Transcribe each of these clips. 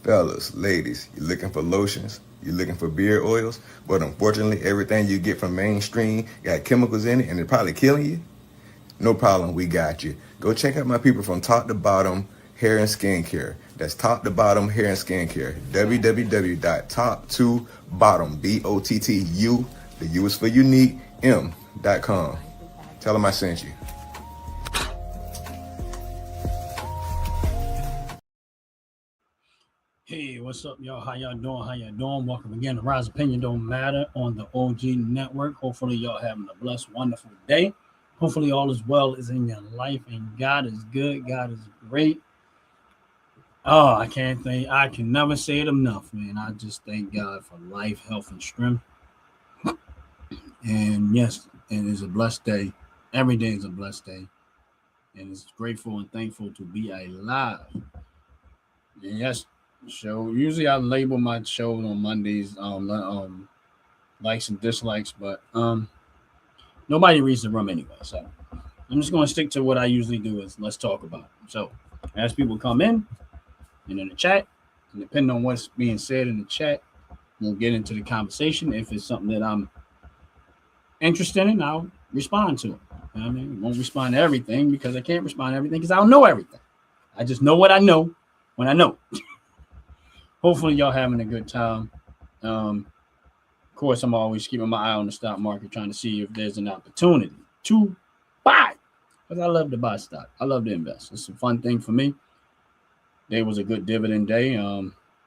Fellas, ladies, you looking for lotions? You looking for beard oils? But unfortunately, everything you get from mainstream got chemicals in it and it's probably killing you? No problem, we got you. Go check out my people from Top to Bottom Hair and Skincare. That's Top to Bottom Hair and Skincare. www.top2bottom, BOTTU, the U is for unique, M.com. Tell them I sent you. Hey, what's up, y'all? How y'all doing? How y'all doing? Welcome again to Rise Opinion Don't Matter on the OG Network. Hopefully, y'all having a blessed, wonderful day. Hopefully, all is well is in your life, and God is good. God is great. Oh, I can never say it enough, man. I just thank God for life, health, and strength. And yes, it is a blessed day. Every day is a blessed day, and it's grateful and thankful to be alive. And yes, show. Usually, I label my shows on Mondays, likes and dislikes, but nobody reads the room anyway. So I'm just going to stick to what I usually do is let's talk about it. So as people come in the chat, and depending on what's being said in the chat, we'll get into the conversation. If it's something that I'm interested in, I'll respond to it. You know what I mean, I won't respond to everything because I can't respond to everything because I don't know everything. I just know what I know when I know. Hopefully, y'all having a good time. Of course, I'm always keeping my eye on the stock market, trying to see if there's an opportunity to buy. Because I love to buy stock. I love to invest. It's a fun thing for me. Today was a good dividend day.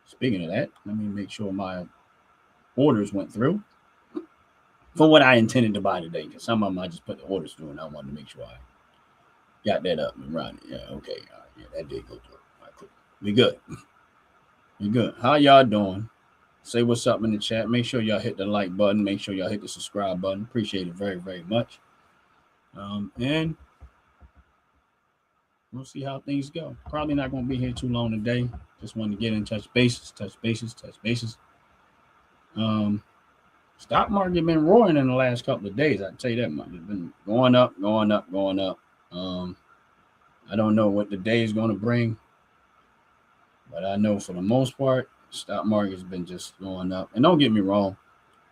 Speaking of that, let me make sure my orders went through for what I intended to buy today. Because some of them I just put the orders through, and I wanted to make sure I got that up and running. Yeah, okay. Yeah, that did go through. All right, cool. We good. We good. How y'all doing? Say what's up in the chat. Make sure y'all hit the like button. Make sure y'all hit the subscribe button. Appreciate it very, very much. And we'll see how things go. Probably not going to be here too long today. Just wanted to get in touch bases. Stock market been roaring in the last couple of days. I can tell you that much. It's been going up, going up, going up. I don't know what the day is going to bring, but I know for the most part, stock market has been just going up. And don't get me wrong,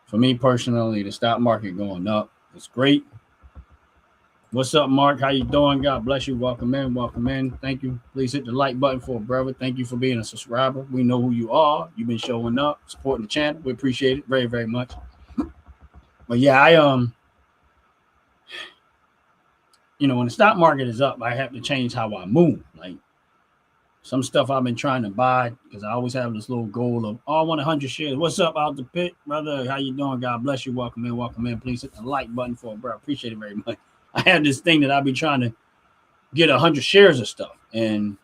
for me personally, the stock market going up is great. What's up, Mark? How you doing? God bless you. Welcome in. Welcome in. Thank you. Please hit the like button for a brother. Thank you for being a subscriber. We know who you are. You've been showing up, supporting the channel. We appreciate it very, very much. But yeah, when the stock market is up, I have to change how I move. Like some stuff I've been trying to buy because I always have this little goal of, I want 100 shares. What's up out the pit, brother? How you doing? God bless you. Welcome in. Welcome in. Please hit the like button for a brother. Appreciate it very much. I have this thing that I'll be trying to get 100 shares of stuff. And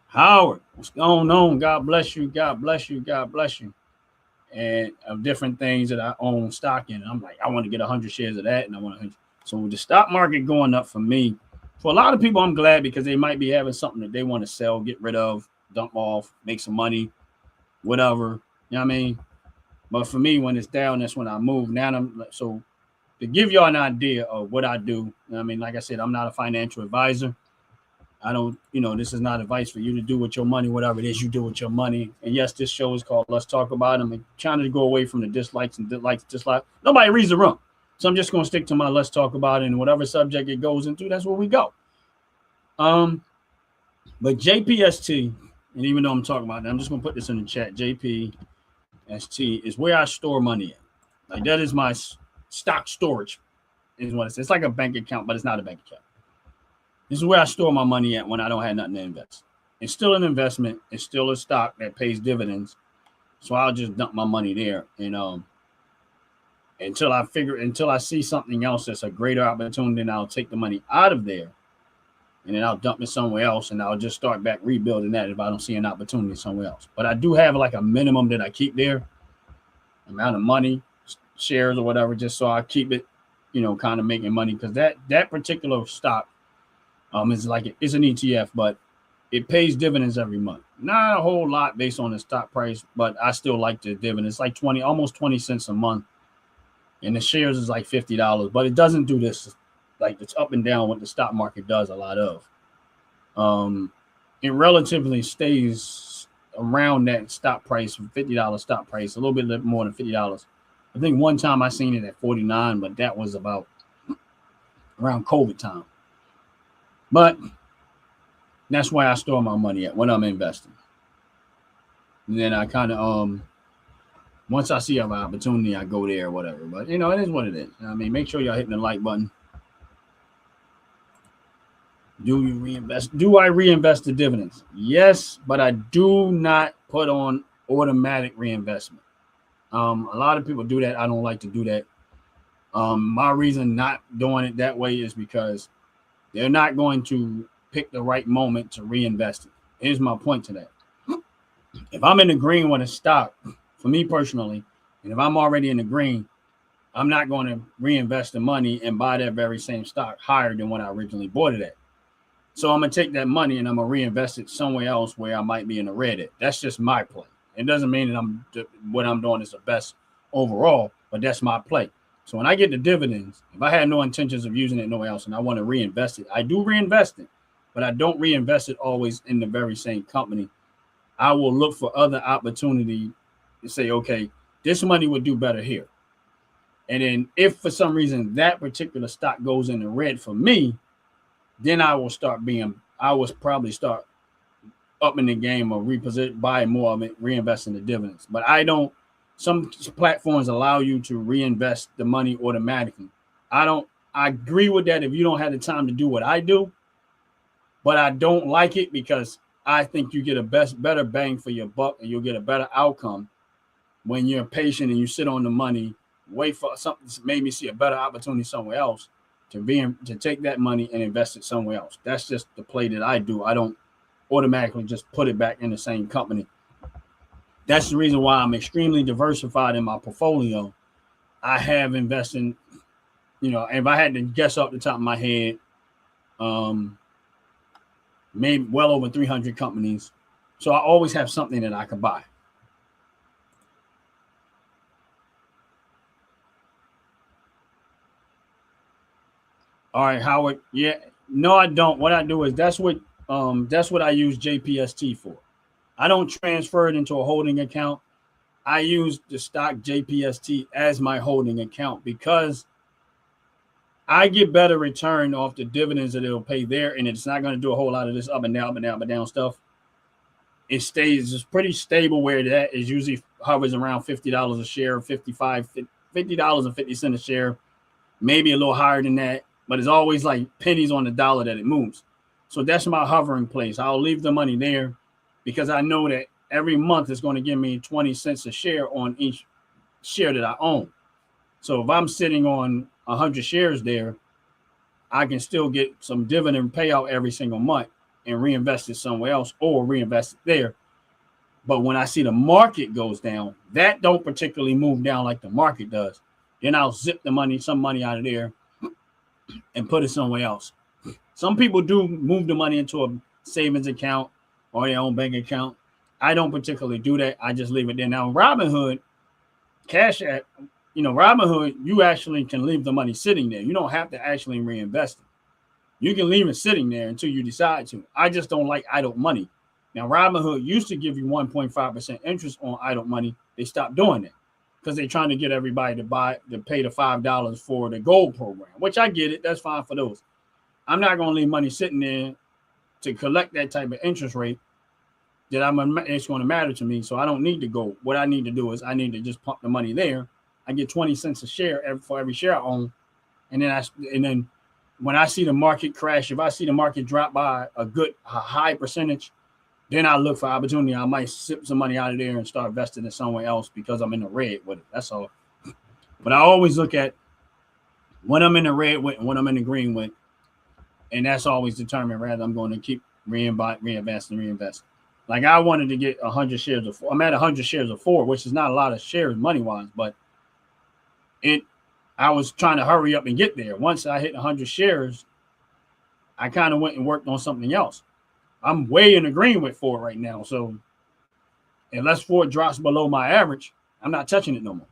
Howard, what's going on? God bless you. God bless you. God bless you. And of different things that I own stock in. I'm like, I want to get 100 shares of that. And I want 100. So with the stock market going up for me, for a lot of people, I'm glad because they might be having something that they want to sell, get rid of, dump off, make some money, whatever. You know what I mean? But for me, when it's down, that's when I move. So to give y'all an idea of what I do, you know what I mean, like I said, I'm not a financial advisor. I don't, this is not advice for you to do with your money, whatever it is you do with your money. And yes, this show is called Let's Talk About It. I'm trying to go away from the dislikes. Nobody reads the room. So I'm just going to stick to my Let's Talk About It, and whatever subject it goes into, that's where we go. But JPST, and even though I'm talking about that, I'm just going to put this in the chat. JPST is where I store money at. Like that is my stock storage is what it says. It's like a bank account, but it's not a bank account. This is where I store my money at when I don't have nothing to invest. It's still an investment. It's still a stock that pays dividends. So I'll just dump my money there. And until I see something else that's a greater opportunity, then I'll take the money out of there. And then I'll dump it somewhere else, and I'll just start back rebuilding that if I don't see an opportunity somewhere else. But I do have like a minimum that I keep there, amount of money, shares or whatever, just so I keep it, kind of making money. Because that particular stock is it's an ETF, but it pays dividends every month. Not a whole lot based on the stock price, but I still like the dividends. It's like almost 20 cents a month. And the shares is like $50, but it doesn't do this. Like it's up and down what the stock market does a lot of. It relatively stays around that stop price, $50 stop price, a little bit more than $50. I think one time I seen it at 49, but that was about around COVID time. But that's where I store my money at when I'm investing. And then I kind of once I see an opportunity, I go there or whatever. But it is what it is. I mean, make sure y'all hitting the like button. Do you reinvest? Do I reinvest the dividends? Yes, but I do not put on automatic reinvestment. A lot of people do that. I don't like to do that. My reason not doing it that way is because they're not going to pick the right moment to reinvest it. Here's my point to that. If I'm in the green with a stock, for me personally, and if I'm already in the green, I'm not going to reinvest the money and buy that very same stock higher than what I originally bought it at. So I'm going to take that money and I'm going to reinvest it somewhere else where I might be in the red at. That's just my play. It doesn't mean that what I'm doing is the best overall, but that's my play. So when I get the dividends, if I had no intentions of using it nowhere else and I want to reinvest it, I do reinvest it, but I don't reinvest it always in the very same company. I will look for other opportunity to say, okay, this money would do better here. And then if for some reason that particular stock goes in the red for me, then I will probably start up in the game or buying more of it, reinvesting the dividends. But some platforms allow you to reinvest the money automatically. I agree with that if you don't have the time to do what I do, but I don't like it because I think you get a better bang for your buck and you'll get a better outcome when you're patient and you sit on the money, wait for something to maybe see a better opportunity somewhere else to take that money and invest it somewhere else. That's just the play that I do. I don't automatically just put it back in the same company. That's the reason why I'm extremely diversified in my portfolio. I have invested, if I had to guess off the top of my head, maybe well over 300 companies. So I always have something that I can buy. All right, Howard. Yeah, no, I don't. What I do is that's what I use JPST for. I don't transfer it into a holding account. I use the stock JPST as my holding account because I get better return off the dividends that it'll pay there, and it's not going to do a whole lot of this up and down stuff. It stays just pretty stable where that is. Usually hovers around $50 a share, $50.50 a share, maybe a little higher than that, but it's always like pennies on the dollar that it moves. So that's my hovering place. I'll leave the money there because I know that every month it's going to give me 20 cents a share on each share that I own. So if I'm sitting on 100 shares there, I can still get some dividend payout every single month and reinvest it somewhere else or reinvest it there. But when I see the market goes down, that don't particularly move down like the market does. Then I'll zip some money out of there and put it somewhere else. Some people do move the money into a savings account or their own bank account. I don't particularly do that. I just leave it there. Now, Robinhood, Cash App, Robinhood, you actually can leave the money sitting there. You don't have to actually reinvest it. You can leave it sitting there until you decide to. I just don't like idle money. Now, Robinhood used to give you 1.5% interest on idle money. They stopped doing that because they're trying to get everybody to pay the $5 for the gold program, which I get it. That's fine for those. I'm not going to leave money sitting there to collect that type of interest rate it's going to matter to me. So I don't need to go. What I need to do is I need to just pump the money there. I get 20 cents a share for every share I own. And then when I see the market crash, if I see the market drop by a high percentage, then I look for opportunity. I might sip some money out of there and start investing in somewhere else because I'm in the red with it. That's all. But I always look at what I'm in the red with and what I'm in the green with. And that's always determined rather I'm going to keep reinvest. Like I wanted to get 100 shares of Ford. I'm at 100 shares of Ford, which is not a lot of shares money-wise, but I was trying to hurry up and get there. Once I hit 100 shares, I kind of went and worked on something else. I'm way in the green with Ford right now. So unless Ford drops below my average, I'm not touching it no more.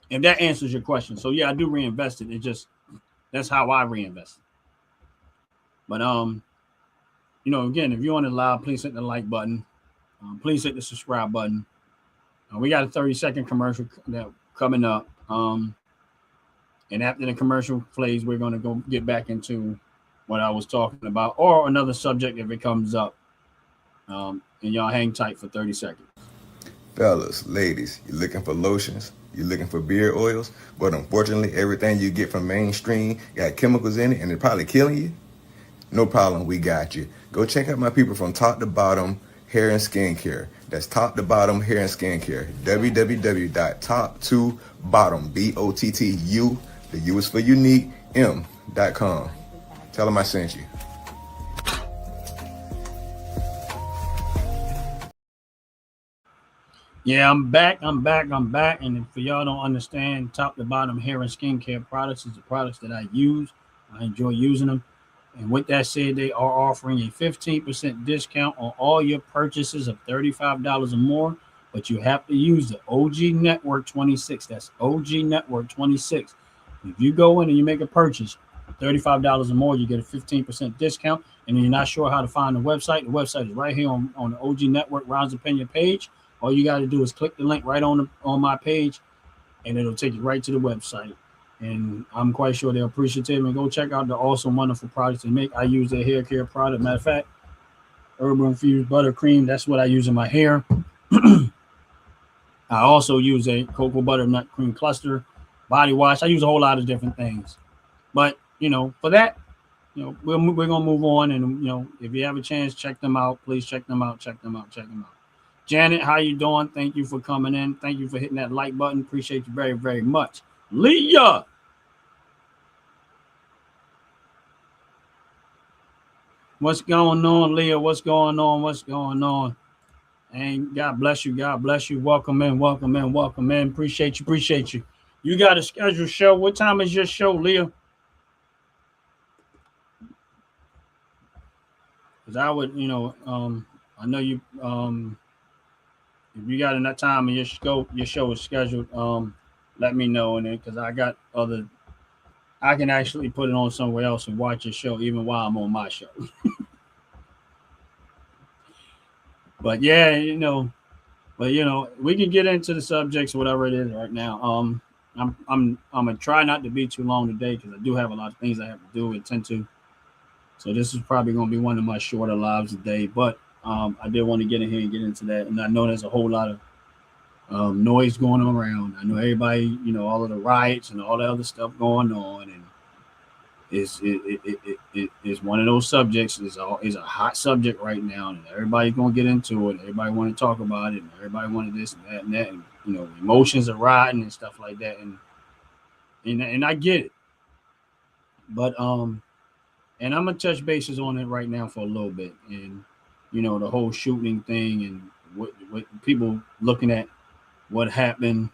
If that answers your question. So yeah, I do reinvest it. That's how I reinvest it. But again, if you're on the live, please hit the like button. please hit the subscribe button. We got a 30-second commercial that coming up. And after the commercial plays, we're going to go get back into what I was talking about or another subject if it comes up. And y'all hang tight for 30 seconds. Fellas, ladies, you're looking for lotions, you're looking for beard oils, but unfortunately everything you get from mainstream got chemicals in it and they're probably killing you? No problem, we got you. Go check out my people from Top to Bottom Hair and Skincare. That's Top to Bottom Hair and Skincare. www.top2bottom, BOTTU, the U is for unique, M.com. Tell them I sent you. Yeah, I'm back. And for y'all don't understand, Top to Bottom Hair and Skincare products is the products that I use. I enjoy using them. And with that said, they are offering a 15% discount on all your purchases of $35 or more, but you have to use the OG Network 26. That's OG Network 26. If you go in and you make a purchase of $35 or more, you get a 15% discount. And you're not sure how to find the website is right here on the OG Network Ron's Opinion page. All you got to do is click the link right on my page, and it'll take you right to the website. And I'm quite sure they're appreciative. And go check out the awesome, wonderful products they make. I use their hair care product. Matter of fact, Herbal Infused Buttercream. That's what I use in my hair. I also use a cocoa butter nut cream cluster body wash. I use a whole lot of different things. But, for that, we're going to move on. And, if you have a chance, check them out. Please check them out. Janet, how you doing? Thank you for coming in. Thank you for hitting that like button. Appreciate you very, very much. Leah. What's going on, Leah? What's going on? And God bless you. Welcome in. Appreciate you. You got a scheduled show. What time is your show, Leah? Because I would, I know you, if you got enough time and your show is scheduled, let me know. And then, because I got I can actually put it on somewhere else and watch your show even while I'm on my show. But yeah, we can get into the subjects, whatever it is right now. I'm gonna try not to be too long today because I do have a lot of things I have to do and tend to. So this is probably gonna be one of my shorter lives today, but I did want to get in here and get into that. And I know there's a whole lot of noise going around. I know everybody, all of the riots and all the other stuff going on, and it's one of those subjects. Is a hot subject right now, and everybody's gonna get into it. Everybody want to talk about it, and everybody wanted this and that, and emotions are riding and stuff like that, and I get it, but and I'm gonna touch bases on it right now for a little bit, and the whole shooting thing and what people looking at what happened.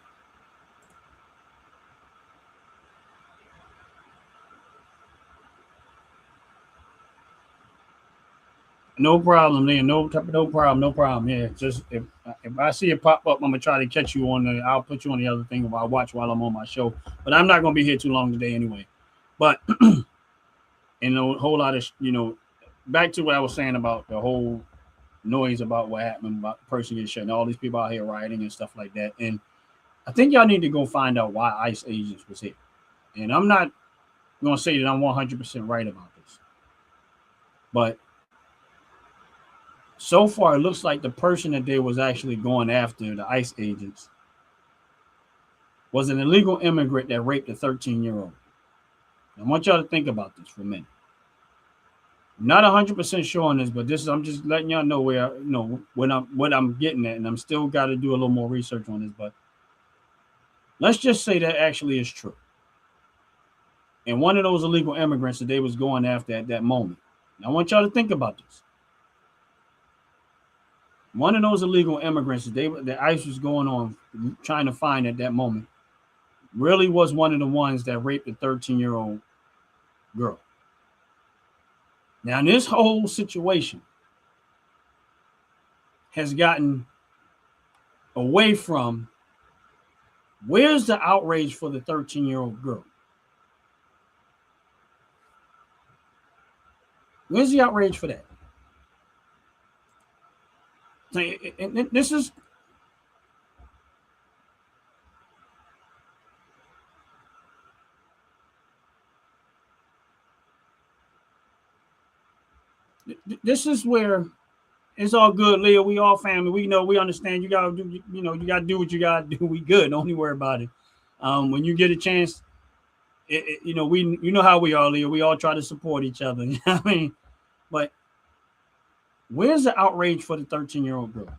No problem, Leah. No problem. Yeah, just if I see it pop up, I'm gonna try to catch you on the. I'll put you on the other thing I'll watch while I'm on my show. But I'm not gonna be here too long today anyway. But and a whole lot of back to what I was saying about the whole noise about what happened about the person getting shot and all these people out here rioting and stuff like that. And I think y'all need to go find out why ICE agents was here. And I'm not gonna say that I'm 100% right about this, but so far, it looks like the person that they was actually going after, the ICE agents, was an illegal immigrant that raped a 13-year-old. I want y'all to think about this for a minute. I'm not 100% sure on this, but I'm just letting y'all know where what I'm getting at, and I'm still got to do a little more research on this. But let's just say that actually is true. And one of those illegal immigrants that they was going after at that moment. And I want y'all to think about this. One of those illegal immigrants that ICE was going on trying to find at that moment really was one of the ones that raped a 13-year-old girl. Now, this whole situation has gotten away from where's the outrage for the 13-year-old girl? Where's the outrage for that? And this is where it's all good, Leah. We all family. We know, we understand. You gotta do, you gotta do what you gotta do. We good. Don't you worry about it. When you get a chance, we how we are, Leah. We all try to support each other. You know what I mean? But where's the outrage for the 13-year-old girl?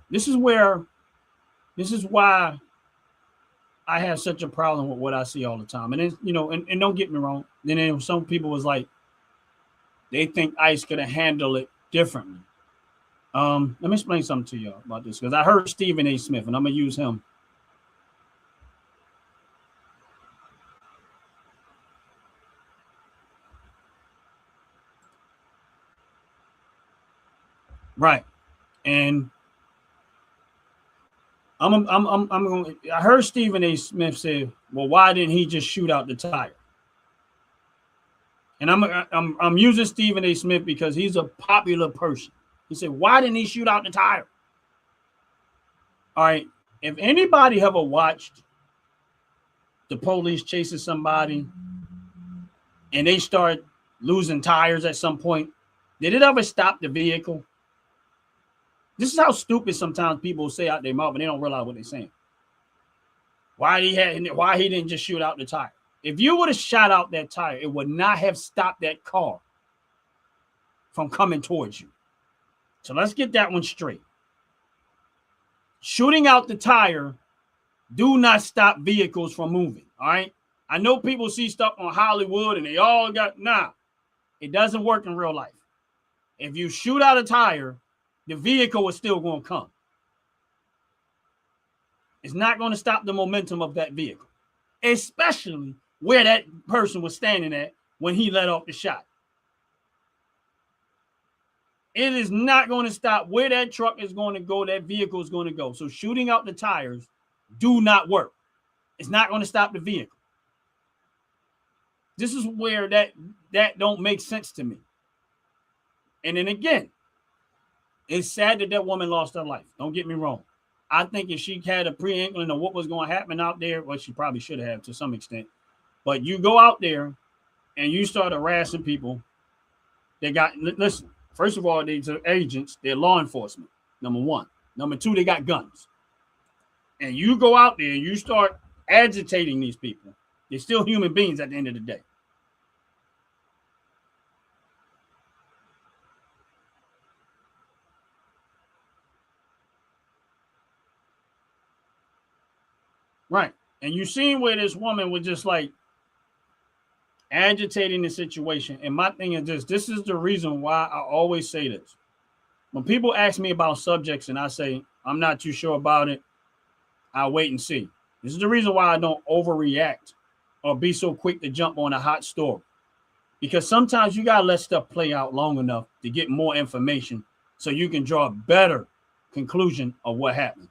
This is why I have such a problem with what I see all the time. And then, and don't get me wrong. Then some people was like, they think ICE could have handled it differently. Let me explain something to y'all about this, because I heard Stephen A. Smith, and I'm gonna use him. Right. And I'm going. I heard Stephen A. Smith say, "Well, why didn't he just shoot out the tire?" And I'm using Stephen A. Smith because he's a popular person. He said, "Why didn't he shoot out the tire?" All right. If anybody ever watched the police chasing somebody and they start losing tires at some point, did it ever stop the vehicle? This is how stupid sometimes people say out their mouth, and they don't realize what they're saying. Why he didn't just shoot out the tire? If you would have shot out that tire, it would not have stopped that car from coming towards you. So let's get that one straight. Shooting out the tire do not stop vehicles from moving. All right. I know people see stuff on Hollywood and they all got, it doesn't work in real life. If you shoot out a tire, the vehicle is still going to come. It's not going to stop the momentum of that vehicle, especially where that person was standing at when he let off the shot. It is not going to stop where that truck is going to go, that vehicle is going to go. So shooting out the tires do not work. It's not going to stop the vehicle. This is where that don't make sense to me. And then again, it's sad that woman lost her life. Don't get me wrong. I think if she had a pre-inkling of what was going to happen out there, well, she probably should have to some extent. But you go out there and you start harassing people. Listen, first of all, these are agents. They're law enforcement, number one. Number two, they got guns. And you go out there and you start agitating these people. They're still human beings at the end of the day. Right. And you seen where this woman was just like agitating the situation. And my thing is this is the reason why I always say this. When people ask me about subjects and I say, I'm not too sure about it, I'll wait and see. This is the reason why I don't overreact or be so quick to jump on a hot story. Because sometimes you got to let stuff play out long enough to get more information so you can draw a better conclusion of what happened.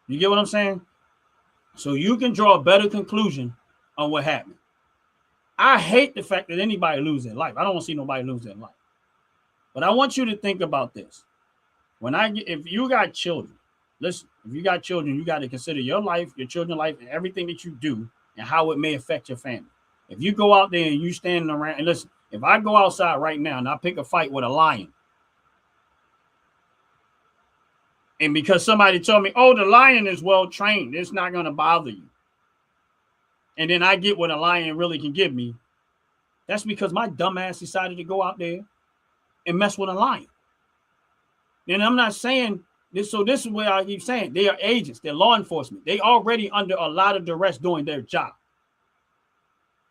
You get what I'm saying? So you can draw a better conclusion on what happened. I hate the fact that anybody lose their life. I don't want to see nobody lose their life. But I want you to think about this. If you got children, listen, if you got children, you got to consider your life, your children's life, and everything that you do and how it may affect your family. If you go out there and you standing around, and listen, if I go outside right now and I pick a fight with a lion, and because somebody told me, oh, the lion is well trained, it's not going to bother you. And then I get what a lion really can give me. That's because my dumbass decided to go out there and mess with a lion. And I'm not saying this. So this is where I keep saying they are agents. They're law enforcement. They already under a lot of duress doing their job.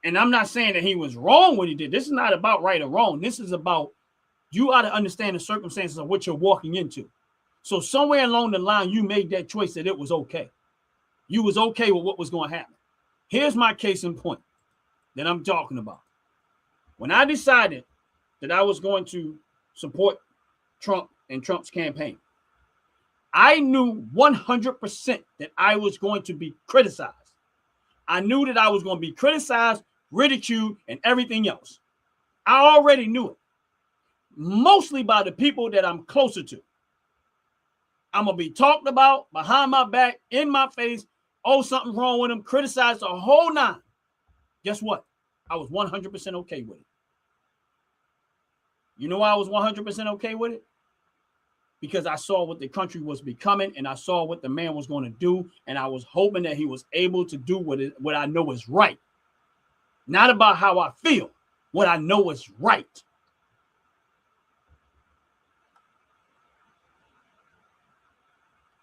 And I'm not saying that he was wrong when he did. This is not about right or wrong. This is about you ought to understand the circumstances of what you're walking into. So somewhere along the line, you made that choice that it was okay. You was okay with what was going to happen. Here's my case in point that I'm talking about. When I decided that I was going to support Trump and Trump's campaign, I knew 100% that I was going to be criticized. I knew that I was going to be criticized, ridiculed, and everything else. I already knew it. mostly by the people that I'm closer to. I'm going to be talked about behind my back, in my face. Oh, something's wrong with them. Criticized the whole nine. Guess what? I was 100% okay with it. You know why I was 100% okay with it? Because I saw what the country was becoming, and I saw what the man was going to do, and I was hoping that he was able to do what I know is right. Not about how I feel, what I know is right.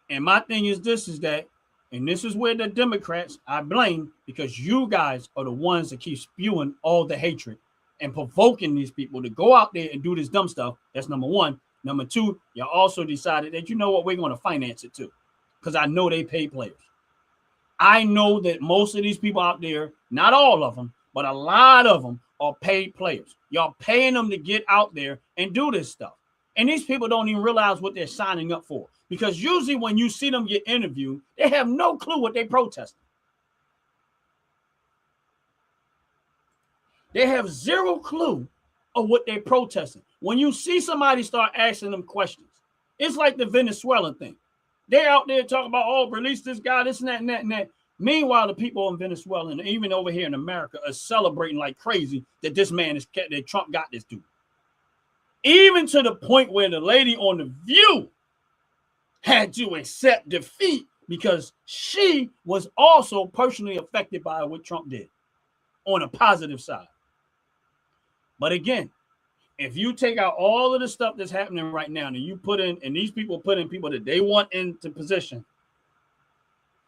And my thing is this, is that, and this is where the Democrats I blame, because you guys are the ones that keep spewing all the hatred and provoking these people to go out there and do this dumb stuff. That's number one. Number two, you also decided that, you know what, we're going to finance it too, because I know they pay players. I know that most of these people out there, not all of them, but a lot of them are paid players. Y'all paying them to get out there and do this stuff. And these people don't even realize what they're signing up for. Because usually when you see them get interviewed, they have no clue what they're protesting. They have zero clue of what they're protesting. When you see somebody start asking them questions, it's like the Venezuelan thing. They're out there talking about, oh, release this guy, this and that and that and that. Meanwhile, the people in Venezuela and even over here in America are celebrating like crazy that this man is, that Trump got this dude. Even to the point where the lady on The View had to accept defeat because she was also personally affected by what Trump did on a positive side. But again, if you take out all of the stuff that's happening right now and you put in, and these people put in people that they want into position,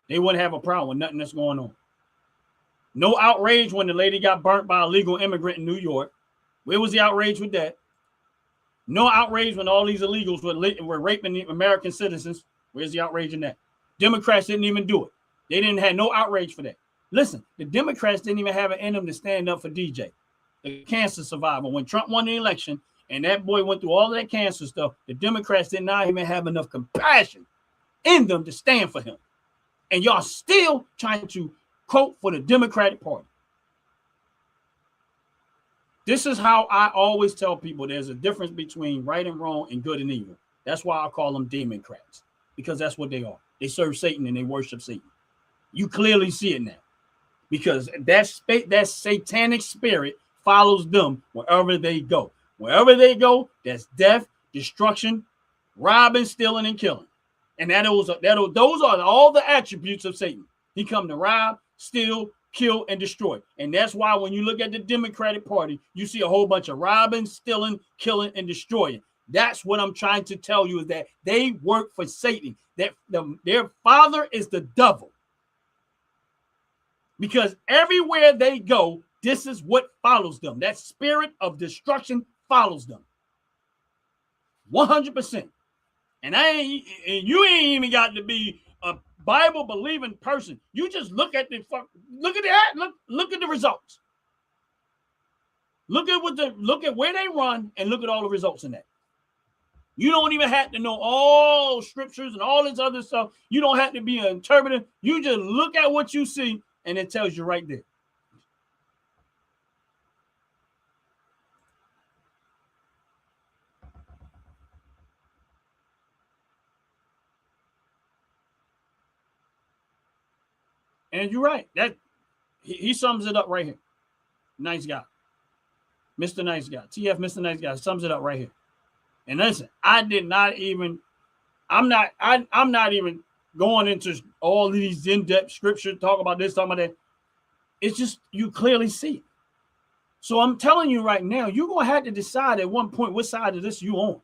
they wouldn't have a problem with nothing that's going on. No outrage when the lady got burnt by a legal immigrant in New York. Where was the outrage with that? No outrage when all these illegals were raping the American citizens. Where's the outrage in that? Democrats didn't even do it. They didn't have no outrage for that. Listen, the Democrats didn't even have it in them to stand up for DJ, the cancer survivor. When Trump won the election and that boy went through all that cancer stuff, the Democrats did not even have enough compassion in them to stand for him. And y'all still trying to quote for the Democratic Party. This is how I always tell people there's a difference between right and wrong and good and evil. That's why I call them Democrats, because that's what they are. They serve Satan and they worship Satan. You clearly see it now, because that satanic spirit follows them wherever they go. Wherever they go, that's death, destruction, robbing, stealing, and killing. And those are all the attributes of Satan. He come to rob, steal, kill, and destroy. And that's why when you look at the Democratic Party, you see a whole bunch of robbing, stealing, killing, and destroying. That's what I'm trying to tell you, is that they work for Satan. That their father is the devil. Because everywhere they go, this is what follows them. That spirit of destruction follows them. 100%. And you ain't even got to be a Bible believing person. You just look at the results. Look at where they run and look at all the results in that. You don't even have to know all scriptures and all this other stuff. You don't have to be an interpreter. You just look at what you see and it tells you right there. And you're right. That he sums it up right here. Nice guy. Mr. Nice Guy. TF Mr. Nice Guy sums it up right here. And listen, I'm not even going into all these in-depth scriptures, talk about this, talk about that. It's just you clearly see it. So I'm telling you right now, you're gonna have to decide at one point what side of this you on.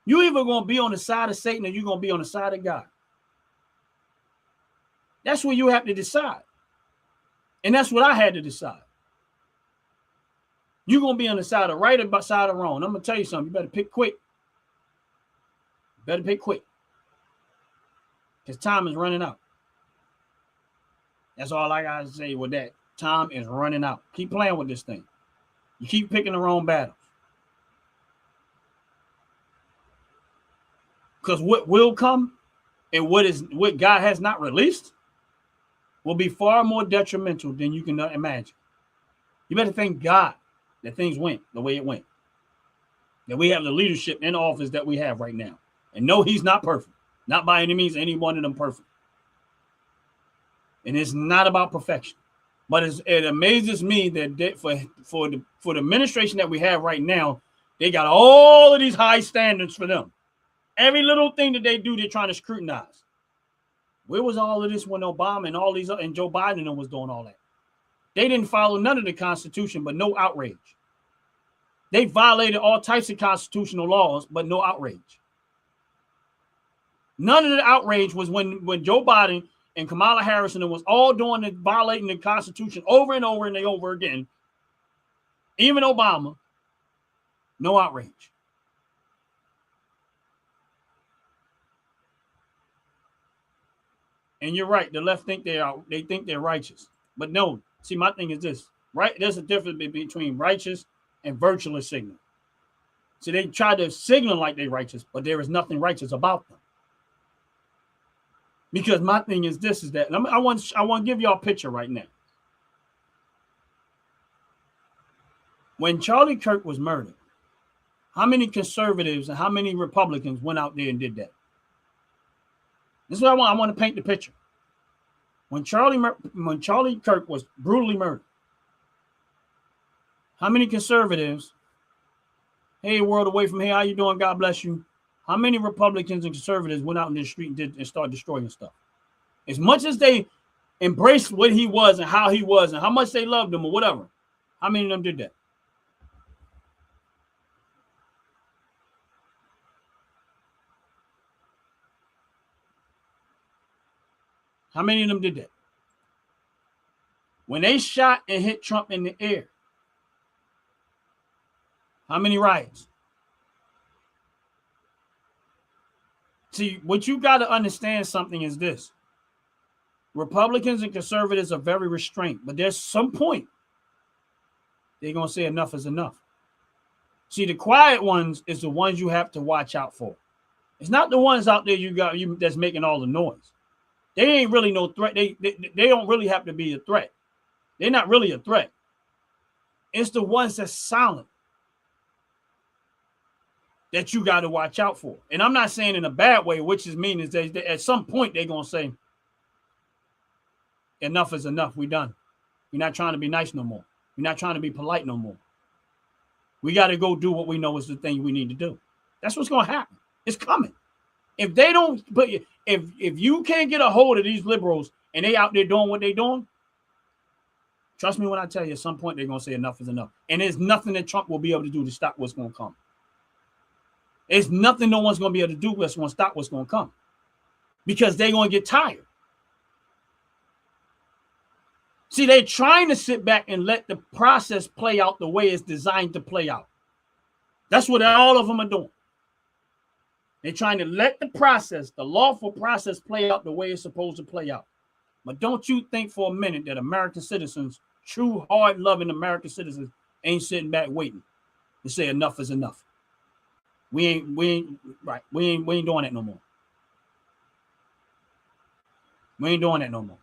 You either gonna be on the side of Satan or you're gonna be on the side of God. That's what you have to decide. And that's what I had to decide. You're going to be on the side of right or side of wrong. I'm going to tell you something. You better pick quick. Because time is running out. That's all I got to say with that. Time is running out. Keep playing with this thing. You keep picking the wrong battles. Because what will come and what God has not released will be far more detrimental than you can imagine. You better thank God that things went the way it went. that we have the leadership in office that we have right now. And no, he's not perfect. Not by any means, any one of them perfect. And it's not about perfection. But it amazes me that for the administration that we have right now, they got all of these high standards for them. Every little thing that they do, they're trying to scrutinize. Where was all of this when Obama and all these and Joe Biden was doing all that? They didn't follow none of the Constitution, but no outrage. They violated all types of constitutional laws, but no outrage. None of the outrage was when Joe Biden and Kamala Harris and it was all doing and violating the Constitution over and over and over again. Even Obama, no outrage. And you're right. The left think they think they're righteous, but no. See, my thing is this, right? There's a difference between righteous and virtuous signal. See, they try to signal like they're righteous, but there is nothing righteous about them. Because my thing is this, is that I want to give y'all a picture right now. When Charlie Kirk was murdered, how many conservatives and how many Republicans went out there and did that? This is what I want. I want to paint the picture. When Charlie Kirk was brutally murdered, how many conservatives, hey, world away from here, how you doing? God bless you. How many Republicans and conservatives went out in the street and started destroying stuff? As much as they embraced what he was and how he was and how much they loved him or whatever, how many of them did that? How many of them did that? When they shot and hit Trump in the air, how many riots? See, what you got to understand something is this. Republicans and conservatives are very restrained, but there's some point they're going to say enough is enough. See, the quiet ones is the ones you have to watch out for. It's not the ones out there that's making all the noise. They ain't really no threat. They don't really have to be a threat. They're not really a threat. It's the ones that's silent that you got to watch out for. And I'm not saying in a bad way, which is mean is that at some point they're going to say, enough is enough. We're done. We're not trying to be nice no more. We're not trying to be polite no more. We got to go do what we know is the thing we need to do. That's what's going to happen. It's coming. If they don't, but if you can't get a hold of these liberals and they out there doing what they're doing, trust me when I tell you, at some point they're going to say enough is enough. And there's nothing that Trump will be able to do to stop what's going to come. There's nothing no one's going to be able to do that's going to stop what's going to come. Because they're going to get tired. See, they're trying to sit back and let the process play out the way it's designed to play out. That's what all of them are doing. They're trying to let the process, the lawful process, play out the way it's supposed to play out. But don't you think for a minute that American citizens, true, hard-loving American citizens, ain't sitting back waiting to say enough is enough. We ain't doing it no more. We ain't doing that no more.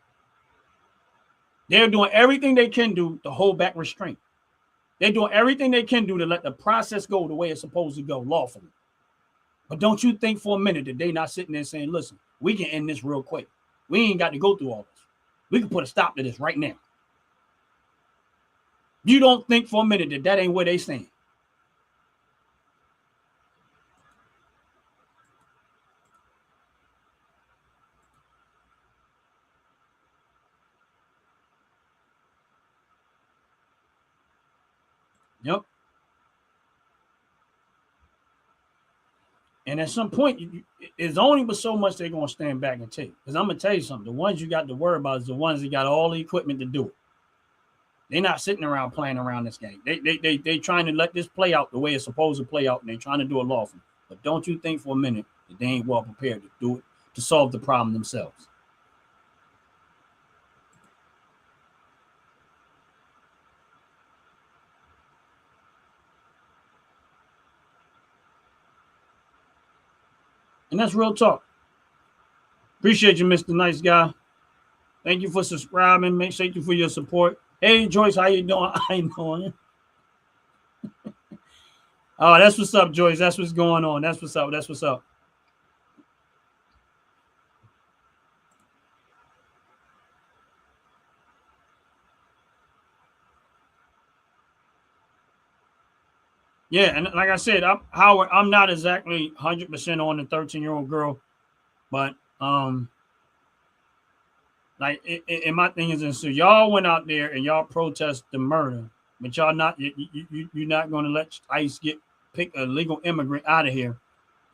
They're doing everything they can do to hold back restraint. They're doing everything they can do to let the process go the way it's supposed to go lawfully. But don't you think for a minute that they're not sitting there saying, listen, we can end this real quick. We ain't got to go through all this. We can put a stop to this right now. You don't think for a minute that that ain't where they stand. Yep. And at some point, it's only but so much they're going to stand back and take. Because I'm going to tell you something. The ones you got to worry about is the ones that got all the equipment to do it. They're not sitting around playing around this game. They trying to let this play out the way it's supposed to play out, and they're trying to do it lawfully. But don't you think for a minute that they ain't well prepared to do it, to solve the problem themselves. And that's real talk. Appreciate you, Mr. Nice Guy. Thank you for subscribing. Thank you for your support. Hey, Joyce, how you doing? How you doing? Oh, that's what's up, Joyce. That's what's going on. That's what's up. That's what's up. Yeah, and like I said, Howard, I'm not exactly 100% on the 13-year-old girl, but like, and my thing is, and so y'all went out there and y'all protest the murder, but y'all not you're not going to let ICE pick a legal immigrant out of here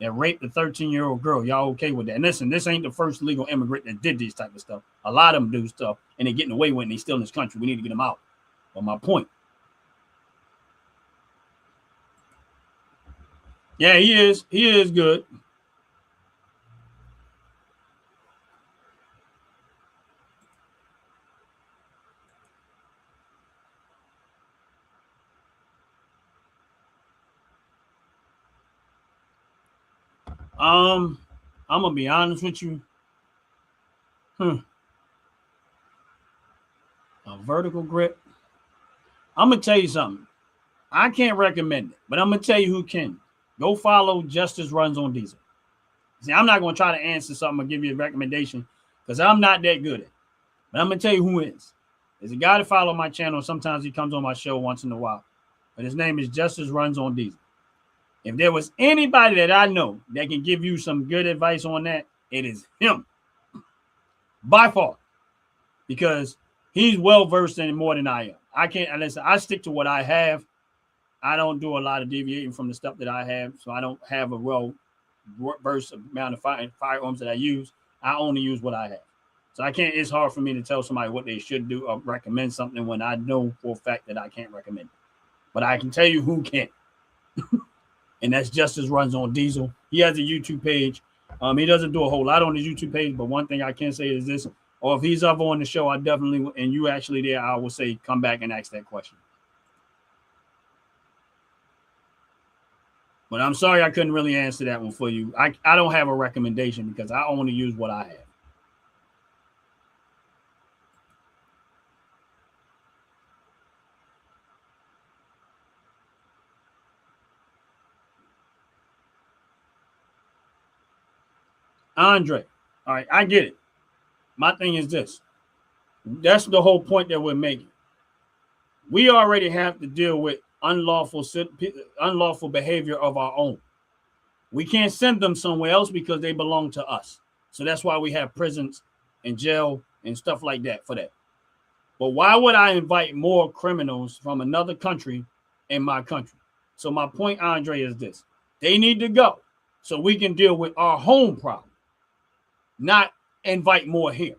that raped a 13-year-old girl. Y'all okay with that? And listen, this ain't the first legal immigrant that did this type of stuff. A lot of them do stuff, and they're getting away with it. And they still in this country. We need to get them out. But my point. Yeah, he is. He is good. I'm gonna be honest with you. A vertical grip. I'm gonna tell you something. I can't recommend it, but I'm gonna tell you who can. Go follow Justice Runs on Diesel. See, I'm not gonna try to answer something or give you a recommendation because I'm not that good at it. But I'm gonna tell you who is. There's a guy to follow my channel. Sometimes he comes on my show once in a while. But his name is Justice Runs on Diesel. If there was anybody that I know that can give you some good advice on that, it is him. By far. Because he's well versed in more than I am. I can't listen, I stick to what I have. I don't do a lot of deviating from the stuff that I have. So I don't have a well versed amount of firearms that I use. I only use what I have. So I can't, it's hard for me to tell somebody what they should do or recommend something when I know for a fact that I can't recommend it. But I can tell you who can. And that's Justice Runs on Diesel. He has a YouTube page. He doesn't do a whole lot on his YouTube page, but one thing I can say is this, or if he's ever on the show, I definitely, and you actually there, I will say, come back and ask that question. But I'm sorry I couldn't really answer that one for you. I don't have a recommendation because I only use what I have. Andre, all right, I get it. My thing is this. That's the whole point that we're making. We already have to deal with unlawful behavior of our own. We can't send them somewhere else because they belong to us. So that's why we have prisons and jail and stuff like that for that. But why would I invite more criminals from another country in my country? So my point, Andre, is this. They need to go so we can deal with our home problem, not invite more here.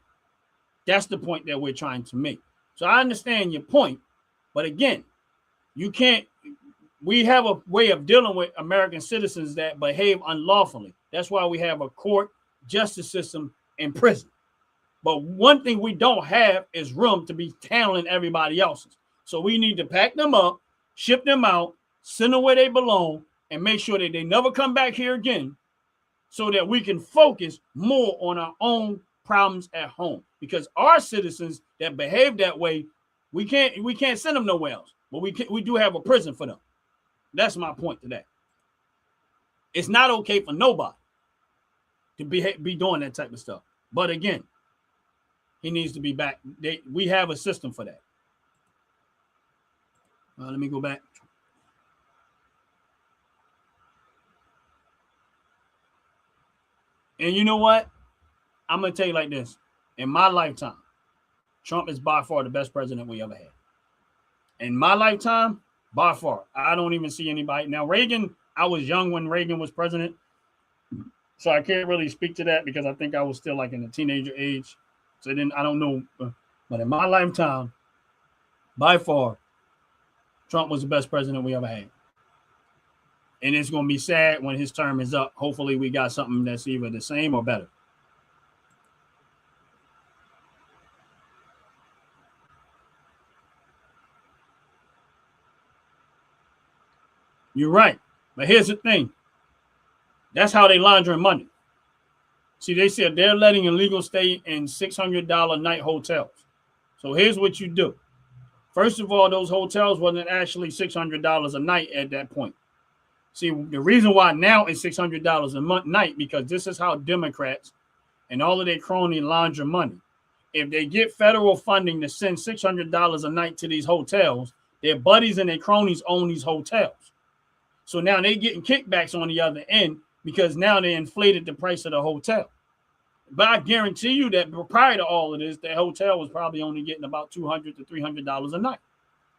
That's the point that we're trying to make. So I understand your point, but again, you can't, we have a way of dealing with American citizens that behave unlawfully. That's why we have a court, justice system, and prison. But one thing we don't have is room to be handling everybody else's. So we need to pack them up, ship them out, send them where they belong, and make sure that they never come back here again so that we can focus more on our own problems at home. Because our citizens that behave that way, we can't send them nowhere else. But we do have a prison for them. That's my point to that. It's not okay for nobody to be doing that type of stuff. But again, he needs to be back. We have a system for that. Let me go back. And you know what? I'm going to tell you like this. In my lifetime, Trump is by far the best president we ever had. In my lifetime, by far. I don't even see anybody. Now, Reagan, I was young when Reagan was president. So I can't really speak to that because I think I was still like in the teenager age. So then I don't know. But in my lifetime, by far, Trump was the best president we ever had. And it's going to be sad when his term is up. Hopefully we got something that's either the same or better. You're right. But here's the thing. That's how they laundering money. See, they said they're letting illegal stay in $600 night hotels. So here's what you do. First of all, those hotels wasn't actually $600 a night at that point. See, the reason why now it's $600 a month night, because this is how Democrats and all of their crony launder money. If they get federal funding to send $600 a night to these hotels, their buddies and their cronies own these hotels. So now they're getting kickbacks on the other end because now they inflated the price of the hotel. But I guarantee you that prior to all of this, the hotel was probably only getting about $200 to $300 a night.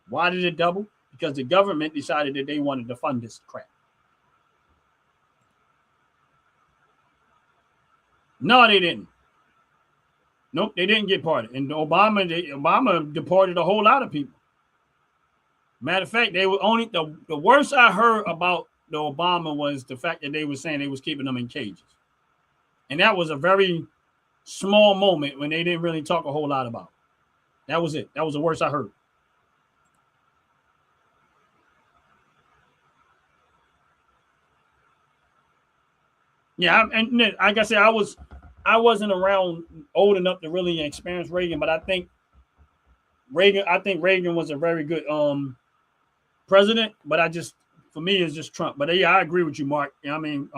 Why did it double? Because the government decided that they wanted to fund this crap. No, they didn't. Nope, they didn't get parted. And Obama deported a whole lot of people. Matter of fact, they were only the worst I heard about the Obama was the fact that they were saying they was keeping them in cages. And that was a very small moment when they didn't really talk a whole lot about it. That was it. That was the worst I heard. Yeah, and like I said, I wasn't around old enough to really experience Reagan, but I think Reagan was a very good president. But for me, it's just Trump. But yeah, I agree with you, Mark. I mean,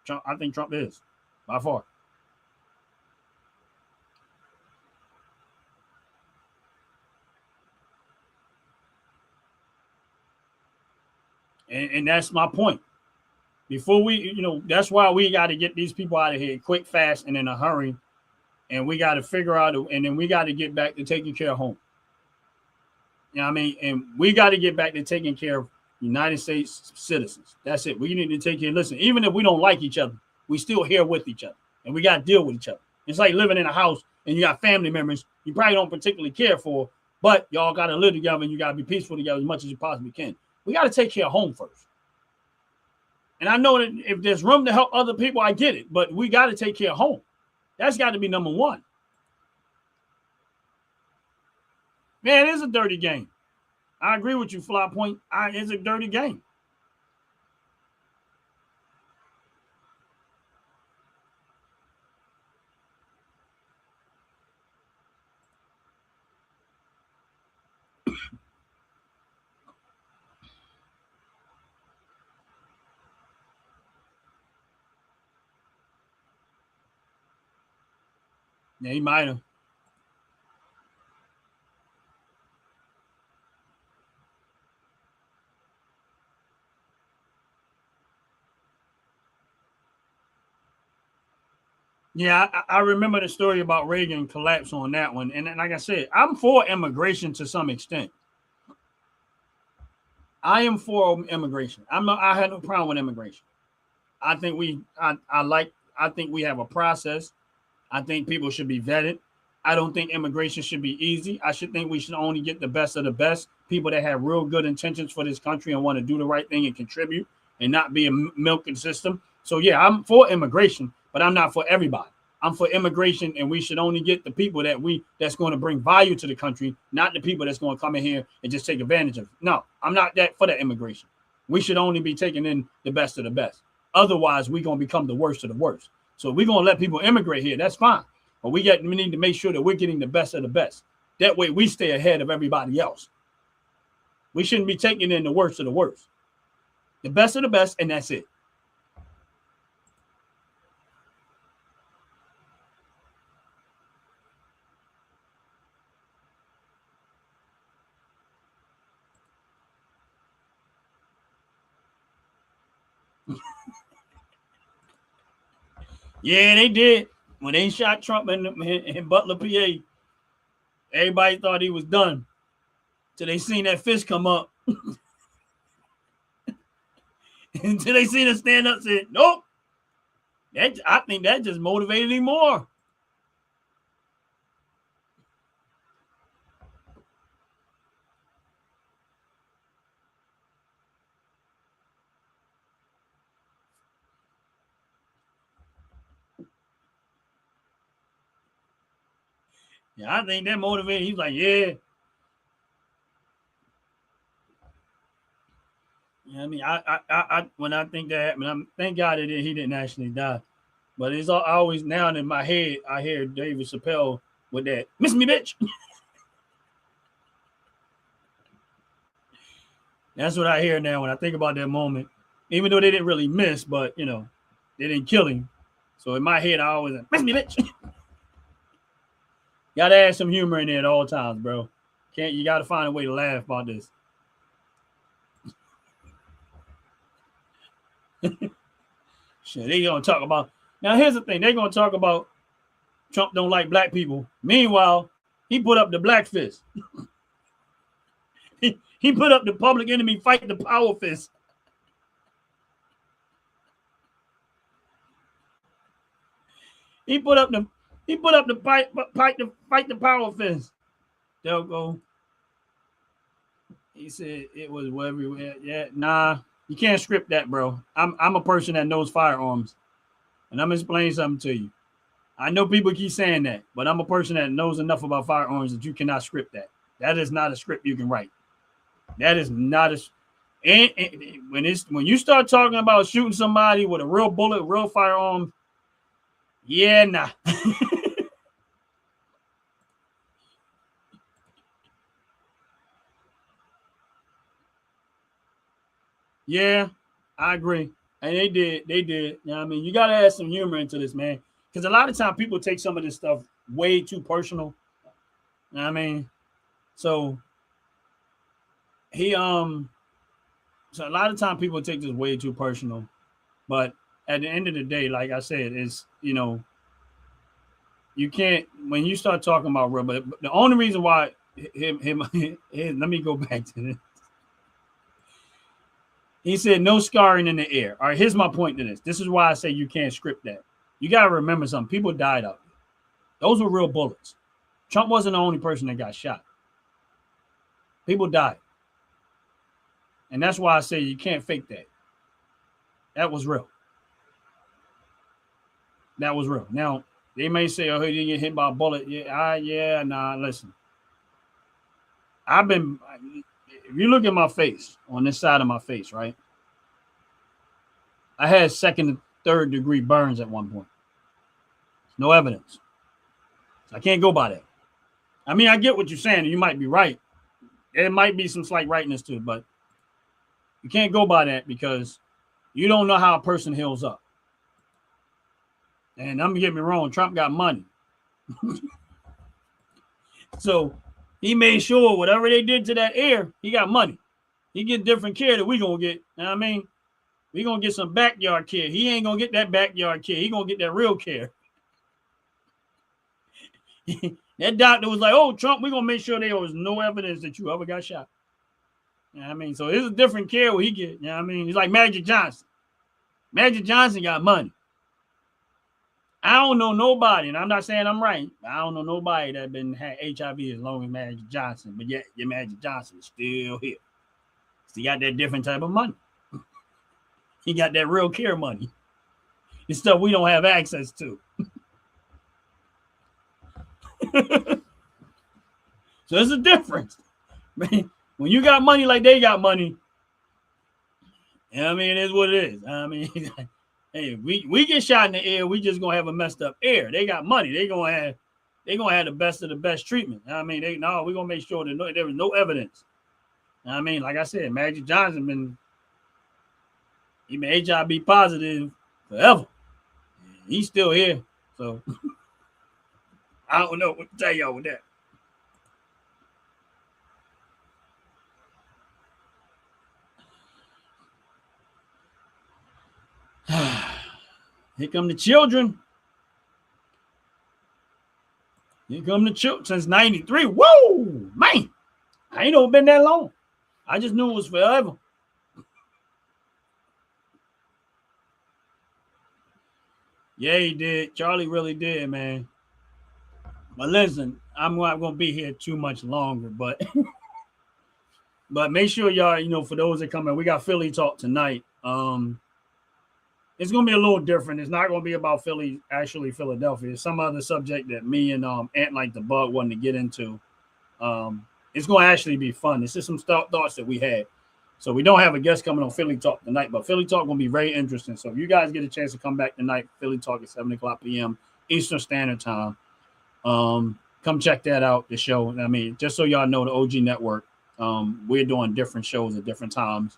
Trump, I think Trump is by far. And that's my point. Before that's why we got to get these people out of here quick, fast, and in a hurry. And we got to figure out, and then we got to get back to taking care of home. You know what I mean? And we got to get back to taking care of United States citizens. That's it. We need to take care. Listen, even if we don't like each other, we still here with each other. And we got to deal with each other. It's like living in a house and you got family members you probably don't particularly care for, but y'all got to live together and you got to be peaceful together as much as you possibly can. We got to take care of home first. And I know that if there's room to help other people, I get it. But we got to take care of home. That's got to be number one. Man, it is a dirty game. I agree with you, Fly Point. It's a dirty game. Yeah, he might have. Yeah, I remember the story about Reagan collapse on that one. And like I said, I'm for immigration to some extent. I am for immigration. I had no problem with immigration. I think I think we have a process. I think people should be vetted. I don't think immigration should be easy. I should think we should only get the best of the best, people that have real good intentions for this country and want to do the right thing and contribute and not be a milking system. So yeah, I'm for immigration, but I'm not for everybody. I'm for immigration, and we should only get the people that's going to bring value to the country, not the people that's going to come in here and just take advantage of it. No, I'm not for that immigration. We should only be taking in the best of the best. Otherwise, we're going to become the worst of the worst. So we're going to let people immigrate here. That's fine. But we need to make sure that we're getting the best of the best. That way we stay ahead of everybody else. We shouldn't be taking in the worst of the worst. The best of the best, and that's it. Yeah, they did. When they shot Trump in Butler, PA, everybody thought he was done. Till they seen that fist come up. Until they seen him stand up and said, nope. I think that just motivated him more. Yeah, I think that motivated. He's like, yeah. Yeah, I mean, I when I think that happened, thank God that he didn't actually die. But it's always now in my head, I hear David Chappelle with that, miss me, bitch. That's what I hear now when I think about that moment. Even though they didn't really miss, but you know, they didn't kill him. So in my head, I always miss me, bitch. Gotta add some humor in there at all times, bro. You gotta find a way to laugh about this. Shit, they gonna talk about now. Here's the thing: they're gonna talk about Trump don't like black people. Meanwhile, he put up the black fist. he put up the public enemy fight the power fist. He put up the fight the power fist. They'll go. He said it was everywhere. Yeah, nah, you can't script that, bro. I'm a person that knows firearms, and I'm gonna explain something to you. I know people keep saying that, but I'm a person that knows enough about firearms that you cannot script that. That is not a script you can write. That is not a. And when you start talking about shooting somebody with a real bullet, real firearm, yeah, nah. Yeah, I agree. And they did. You know what I mean? You got to add some humor into this, man. Because a lot of times people take some of this stuff way too personal. You know what I mean? So so a lot of times people take this way too personal. But at the end of the day, like I said, it's, you know, you can't, when you start talking about real, but the only reason why let me go back to this. He said no scarring in the air. All right, here's my point to this. This is why I say you can't script that. You got to remember something. People died out there. Those were real bullets. Trump wasn't the only person that got shot. People died. And that's why I say you can't fake that. That was real. That was real. Now, they may say, oh, he didn't get hit by a bullet. Yeah, nah, listen. If you look at my face, on this side of my face, right? I had second and third degree burns at one point. No evidence. So I can't go by that. I mean, I get what you're saying. You might be right. There might be some slight rightness to it, but you can't go by that because you don't know how a person heals up. And I'm gonna get me wrong, Trump got money. So he made sure whatever they did to that air, he got money. He get different care that we gonna get. You know what I mean? We gonna get some backyard care. He ain't gonna get that backyard care. He gonna get that real care. That doctor was like, oh, Trump, we're gonna make sure there was no evidence that you ever got shot. You know what I mean? So it's a different care what he get. You know what I mean? He's like Magic Johnson. Magic Johnson got money. I don't know nobody, and I'm not saying I'm right. I don't know nobody that been had HIV as long as Magic Johnson, but yet your Magic Johnson is still here. So he got that different type of money. He got that real care money. It's stuff we don't have access to. So there's a difference. Man, when you got money like they got money, you know what I mean, it is what it is. I mean, hey, we get shot in the air, we just gonna have a messed up air. They got money. They gonna have the best of the best treatment. I mean, we're gonna make sure that there was no evidence. I mean, like I said, Magic Johnson he been HIV positive forever. He's still here. So I don't know what to tell y'all with that. Here come the children. Here come the children since 93. Whoa, man. I ain't know it been that long. I just knew it was forever. Yeah, he did. Charlie really did, man. But listen, I'm not going to be here too much longer, but make sure y'all, for those that come in, we got Philly Talk tonight. It's going to be a little different. It's not going to be about Philly, actually Philadelphia. It's some other subject that me and Ant Like the Bug wanted to get into. It's going to actually be fun. It's just some thoughts that we had. So we don't have a guest coming on Philly Talk tonight, but Philly Talk going to be very interesting. So if you guys get a chance to come back tonight, Philly Talk at 7 o'clock p.m. Eastern Standard Time. Come check that out, the show. I mean, just so y'all know, the OG Network, we're doing different shows at different times.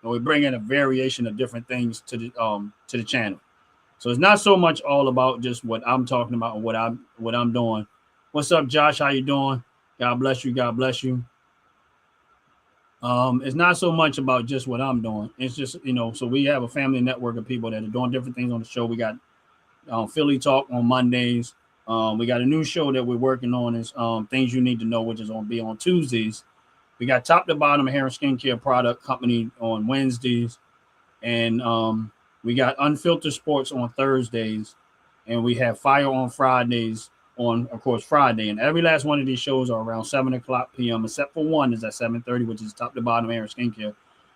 and we bring in a variation of different things to the channel. So it's not so much all about just what I'm talking about and what I'm doing. What's up, Josh? How you doing? God bless you. God bless you. It's not so much about just what I'm doing. It's just, so we have a family network of people that are doing different things on the show. We got Philly Talk on Mondays. We got a new show that we're working on is Things You Need to Know, which is going to be on Tuesdays. We got Top to Bottom Hair and Skincare Product Company on Wednesdays. And we got Unfiltered Sports on Thursdays. And we have Fire on Fridays on, of course, Friday. And every last one of these shows are around 7 o'clock p.m., except for one is at 7:30, which is Top to Bottom Hair and Skincare.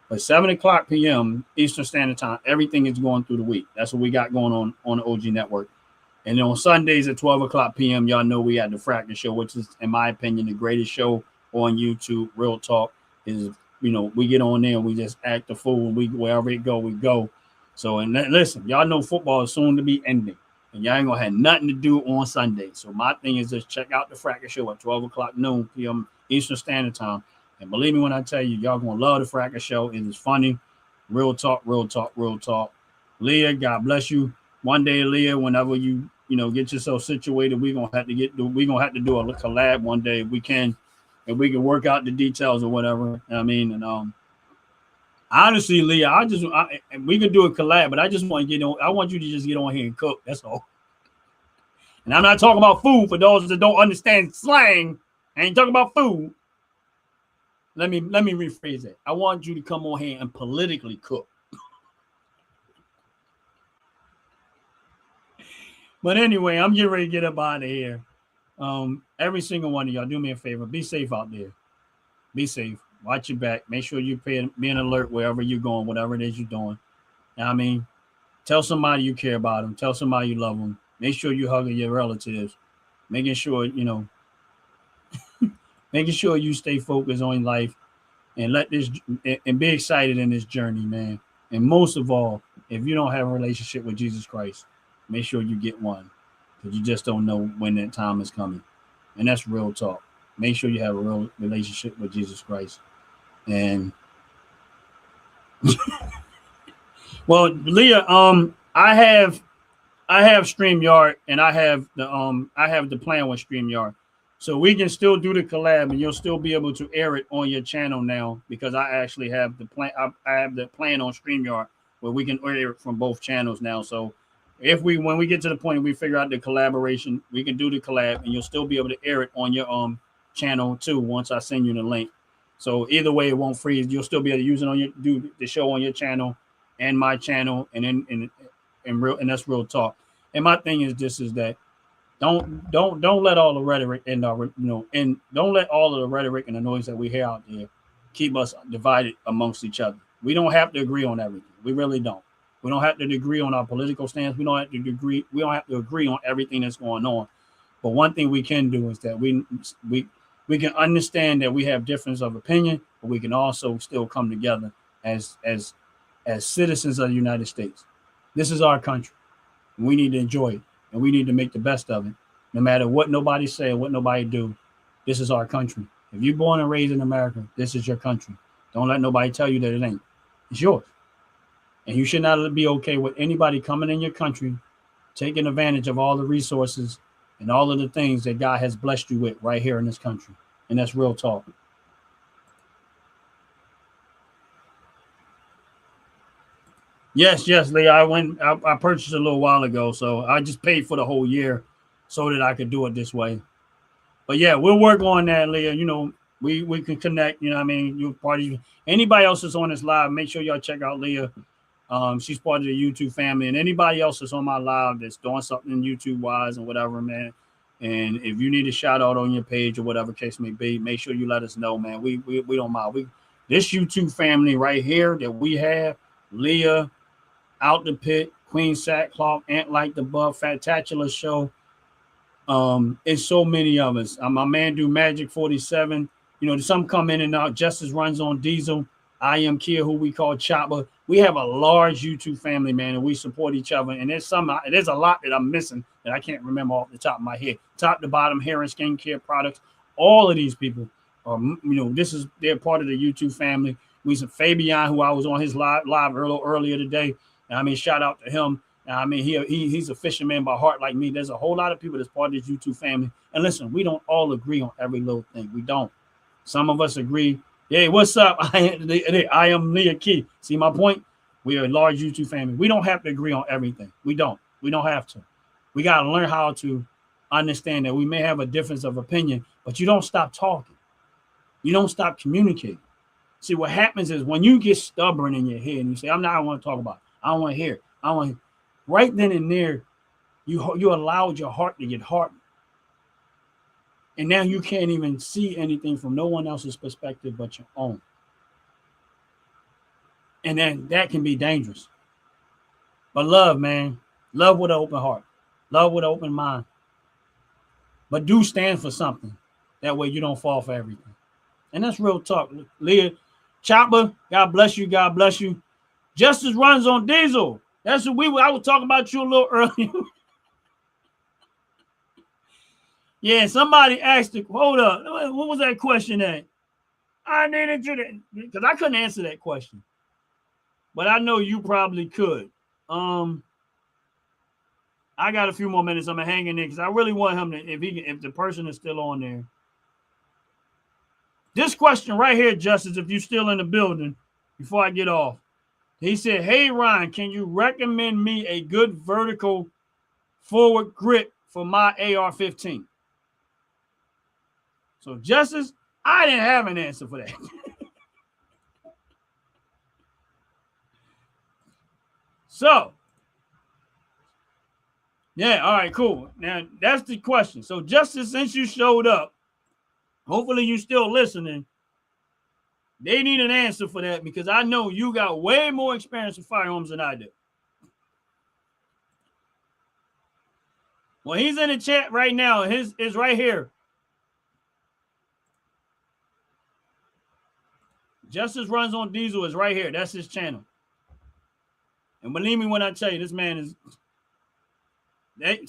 But 7 o'clock p.m. Eastern Standard Time, everything is going through the week. That's what we got going on the OG Network. And then on Sundays at 12 o'clock p.m., y'all know we had the Fractal Show, which is, in my opinion, the greatest show on YouTube. Real talk is, we get on there and we just act the fool. And wherever it go, we go. So, and listen, y'all know football is soon to be ending. And y'all ain't going to have nothing to do on Sunday. So my thing is just check out the Fractal Show at 12 o'clock noon p.m. Eastern Standard Time. And believe me when I tell you, y'all going to love the Fractal Show. It is funny. Real talk, real talk, real talk. Leah, God bless you. One day, Leah, whenever you get yourself situated, we're going to have to do a collab one day if we can. If we can work out the details or whatever. I mean, and honestly, Leah, we could do a collab, but I just want to get on. I want you to just get on here and cook. That's all. And I'm not talking about food for those that don't understand slang. I ain't talking about food. Let me rephrase that. I want you to come on here and politically cook. But anyway, I'm getting ready to get up out of here. Every single one of y'all, do me a favor. Be safe out there. Be safe. Watch your back. Make sure you're being alert wherever you're going, whatever it is you're doing. You know what I mean? Tell somebody you care about them. Tell somebody you love them. Make sure you're hugging your relatives. Making sure, making sure you stay focused on life and and be excited in this journey, man. And most of all, if you don't have a relationship with Jesus Christ, make sure you get one, because you just don't know when that time is coming. And that's real talk. Make sure you have a real relationship with Jesus Christ. And well, Leah, I have StreamYard, and I have the plan with StreamYard. So we can still do the collab, and you'll still be able to air it on your channel now, because I actually have the plan. I have the plan on StreamYard where we can air it from both channels now. So when we get to the point we figure out the collaboration, we can do the collab, and you'll still be able to air it on your channel too once I send you the link. So either way, it won't freeze. You'll still be able to use it do the show on your channel and my channel, and that's real talk. And my thing is that don't let all the rhetoric and don't let all of the rhetoric and the noise that we hear out there keep us divided amongst each other. We don't have to agree on everything. We really don't. We don't have to agree on our political stance. We don't have to agree on everything that's going on. But one thing we can do is that we can understand that we have difference of opinion, but we can also still come together as citizens of the United States. This is our country. And we need to enjoy it, and we need to make the best of it. No matter what nobody say or what nobody do, this is our country. If you're born and raised in America, this is your country. Don't let nobody tell you that it ain't. It's yours. And you should not be okay with anybody coming in your country, taking advantage of all the resources and all of the things that God has blessed you with right here in this country. And that's real talk. Yes, Lee. I purchased a little while ago, so I just paid for the whole year so that I could do it this way. But yeah, we'll work on that, Leah. We can connect. You know what I mean? You party. Anybody else that's on this live, make sure y'all check out Leah. She's part of the YouTube family, and anybody else that's on my live that's doing something YouTube wise and whatever, man. And if you need a shout out on your page or whatever case may be, make sure you let us know, man. We don't mind. This YouTube family right here that we have, Leah, Out the Pit, Queen Sackcloth, Ant Like the Bug, Fantacular Show. It's so many of us. My man do Magic 47. Some come in and out. Justice runs on Diesel. I am Kia, who we call Chopper. We have a large YouTube family, man, and we support each other. And there's a lot that I'm missing that I can't remember off the top of my head. Top to bottom, hair and skincare products. All of these people are, they're part of the YouTube family. We some Fabian, who I was on his live earlier today. And I mean, shout out to him. And I mean, he's a fisherman by heart like me. There's a whole lot of people that's part of this YouTube family. And listen, we don't all agree on every little thing. We don't. Some of us agree. Hey, what's up? I am Leah Key. See my point? We are a large YouTube family. We don't have to agree on everything. We don't. We don't have to. We got to learn how to understand that we may have a difference of opinion, but you don't stop talking. You don't stop communicating. See, what happens is when you get stubborn in your head and you say, I don't want to talk about it. I don't want to hear it. I don't want to. Right then and there, you allowed your heart to get hardened. And now you can't even see anything from no one else's perspective but your own. And then that can be dangerous. But love, man. Love with an open heart. Love with an open mind. But do stand for something. That way you don't fall for everything. And that's real talk. Leah, Chopper, God bless you. God bless you. Justice runs on diesel. That's what I was talking about you a little earlier. Yeah, somebody asked it. Hold up. What was that question at? I needed you to, because I couldn't answer that question. But I know you probably could. I got a few more minutes. I'm gonna hang in there because I really want him to, if the person is still on there. This question right here, Justice, if you're still in the building, before I get off. He said, hey, Ryan, can you recommend me a good vertical forward grip for my AR-15? So, Justice, I didn't have an answer for that. So, yeah, all right, cool. Now, that's the question. So, Justice, since you showed up, hopefully you're still listening. They need an answer for that because I know you got way more experience with firearms than I do. Well, he's in the chat right now. His is right here. Justice Runs on Diesel is right here. That's his channel. And believe me when I tell you, this man is.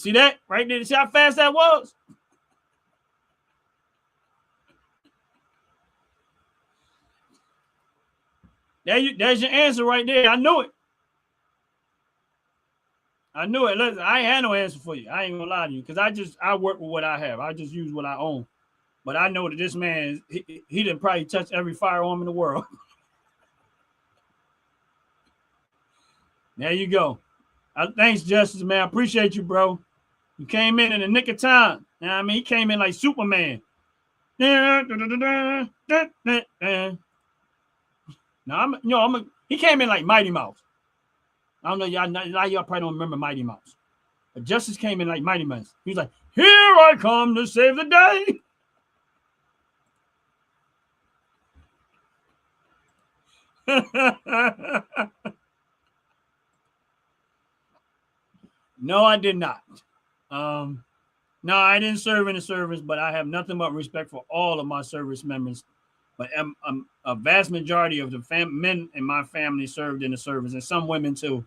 See that right there? See how fast that was? There's your answer right there. I knew it. I knew it. Listen, I ain't had no answer for you. I ain't gonna lie to you because I work with what I have. I just use what I own. But I know that this man, he didn't probably touch every firearm in the world. There you go. Thanks, Justice, man. I appreciate you, bro. You came in the nick of time. You know what I mean? He came in like Superman. No, he came in like Mighty Mouse. I don't know, y'all probably don't remember Mighty Mouse. But Justice came in like Mighty Mouse. He was like, here I come to save the day. No, I did not. No, I didn't serve in the service, but I have nothing but respect for all of my service members. But a vast majority of the men in my family served in the service, and some women too.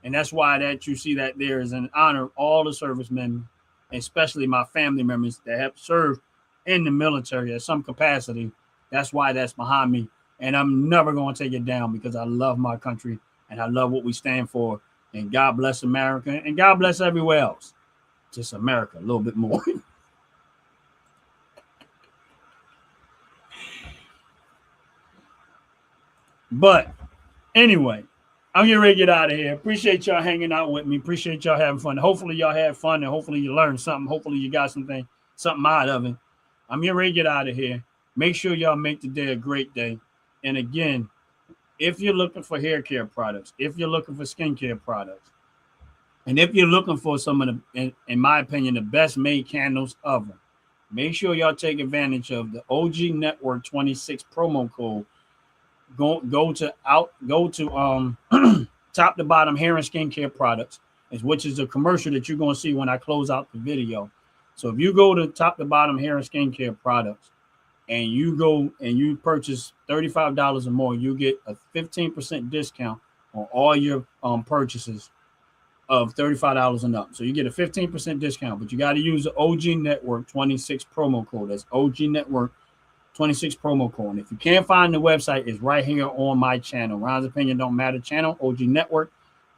And that's why that you see that there is an honor of all the servicemen, especially my family members that have served in the military at some capacity. That's why that's behind me. And I'm never going to take it down because I love my country and I love what we stand for. And God bless America and God bless everywhere else. Just America a little bit more. But anyway, I'm getting ready to get out of here. Appreciate y'all hanging out with me. Appreciate y'all having fun. Hopefully y'all had fun and hopefully you learned something. Hopefully you got something out of it. I'm getting ready to get out of here. Make sure y'all make today a great day. And again, if you're looking for hair care products, if you're looking for skincare products, and if you're looking for some of the, in my opinion, the best made candles ever, make sure y'all take advantage of the OG Network 26 promo code. Go to Top to Bottom Hair and Skincare Products, which is a commercial that you're going to see when I close out the video. So if you go to Top to Bottom Hair and Skincare Products and you go and you purchase $35 or more, you get a 15% discount on all your purchases of $35 and up. So you get a 15% discount, but you got to use the OG Network 26 promo code. That's OG Network 26 promo code. And if you can't find the website, it's right here on my channel. Ron's Opinion Don't Matter channel, OG Network.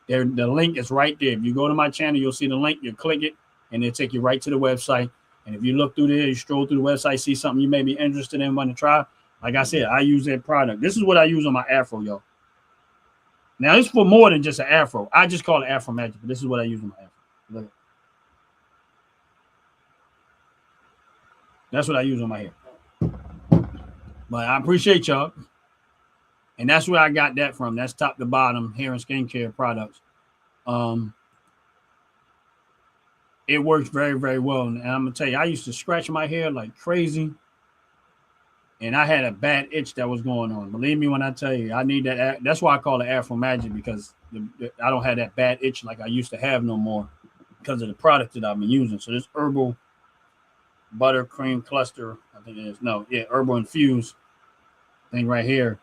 There, the link is right there. If you go to my channel, you'll see the link. You click it, and it'll take you right to the website. And if you look through there, you stroll through the website, see something you may be interested in, want to try. Like I said, I use that product. This is what I use on my afro, y'all. Now, it's for more than just an afro. I just call it Afro Magic, but this is what I use on my afro. Look. That's what I use on my hair. But I appreciate y'all. And that's where I got that from. That's top to bottom hair and skincare products. It works very, very well. And I'm going to tell you, I used to scratch my hair like crazy. And I had a bad itch that was going on. Believe me when I tell you, I need that. That's why I call it Afro Magic, because I don't have that bad itch like I used to have no more because of the product that I've been using. So this herbal buttercream cluster, I think it is. No, yeah, herbal infused thing right here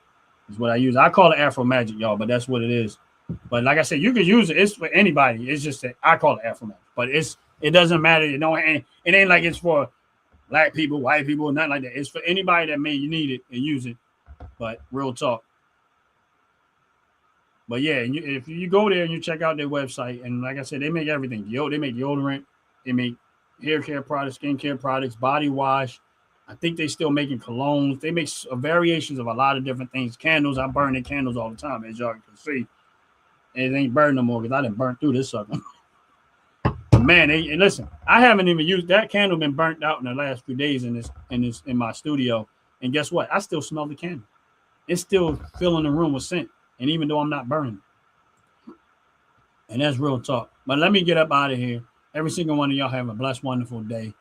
is what I use. I call it Afro Magic, y'all, but that's what it is. But like I said, you can use it. It's for anybody. It's just that I call it Afro Magic, but it doesn't matter. It ain't like it's for black people, white people, nothing like that. It's for anybody that may need it and use it. But real talk. But yeah, if you go there and you check out their website, and like I said, they make everything. They make deodorant, they make hair care products, skincare products, body wash. I think they still making colognes. They make variations of a lot of different things. Candles, I burn the candles all the time, as y'all can see. And it ain't burned no more because I done burnt through this sucker. Man, and listen, I haven't even used that candle. Been burnt out in the last few days in my studio, and guess what? I still smell the candle. It's still filling the room with scent, and even though I'm not burning, and that's real talk. But let me get up out of here. Every single one of y'all have a blessed, wonderful day.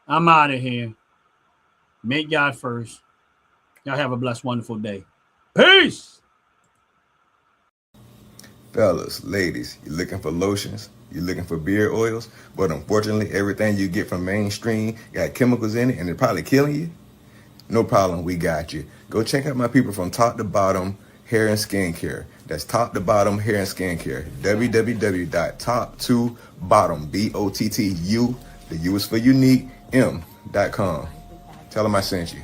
I'm out of here. Make God first. Y'all have a blessed, wonderful day. Peace. Fellas, ladies, you're looking for lotions, you're looking for beard oils, but unfortunately everything you get from mainstream got chemicals in it and it's probably killing you? No problem, we got you. Go check out my people from Top to Bottom Hair and Skincare. That's Top to Bottom Hair and Skincare. www.top2bottom, BOTTU, the U is for unique, M.com. Tell them I sent you.